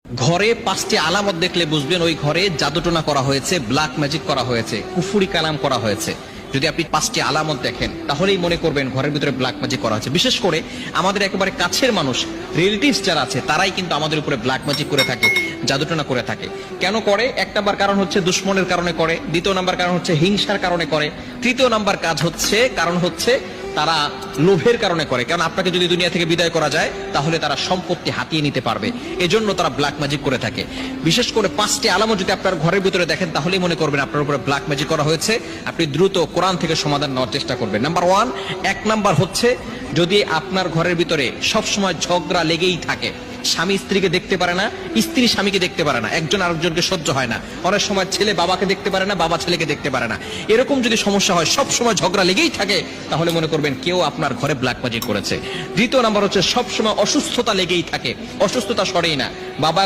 ঘরে 5টি আলামত দেখলে বুঝবেন ওই ঘরে জাদুটোনা করা হয়েছে, ব্ল্যাক ম্যাজিক করা হয়েছে, কুফুরি কালাম করা হয়েছে। যদি আপনি 5টি আলামত দেখেন তাহলেই মনে করবেন ঘরের ভিতরে ব্ল্যাক ম্যাজিক করা হয়েছে। বিশেষ করে আমাদের একেবারে কাছের মানুষ, রিলেটিভস যারা আছে, তারাই কিন্তু আমাদের উপরে ব্ল্যাক ম্যাজিক করে থাকে, জাদুটোনা করে থাকে। কেন করে? 1 নাম্বার কারণ হচ্ছে দুশ্মনের কারণে করে, 2 নাম্বার কারণ হচ্ছে হিংসার কারণে করে, 3 নাম্বার কারণ হচ্ছে তারা লোভের কারণে করে। কারণ আপনাকে যদি দুনিয়া থেকে বিদায় করা যায় তাহলে তারা সম্পত্তি হাতিয়ে নিতে পারবে, এজন্য তারা ব্ল্যাক ম্যাজিক করে থাকে। বিশেষ করে 5টি আলামত যদি আপনার ঘরের ভিতরে দেখেন তাহলেই মনে করবেন আপনার উপরে ব্ল্যাক ম্যাজিক করা হয়েছে। আপনি দ্রুত কোরআন থেকে সমাধান নেওয়ার চেষ্টা করবেন। নাম্বার 1 নাম্বার হচ্ছে যদি আপনার ঘরের ভিতরে সবসময় ঝগড়া লেগেই থাকে, স্বামী স্ত্রীকে দেখতে পারে না, স্ত্রী স্বামীকে দেখতে পারে না, একজন আরেকজনকে সহ্য হয় না, অনেক সময় ছেলে বাবাকে দেখতে পারে না, বাবা ছেলেকে দেখতে পারে না, এরকম যদি সমস্যা হয়, সব সময় ঝগড়া লেগেই থাকে, তাহলে মনে করবেন কেউ আপনার ঘরে ব্ল্যাক ম্যাজিক করেছে। 2 নাম্বার হচ্ছে সব সময় অসুস্থতা লেগেই থাকে, অসুস্থতা সরেই না, বাবা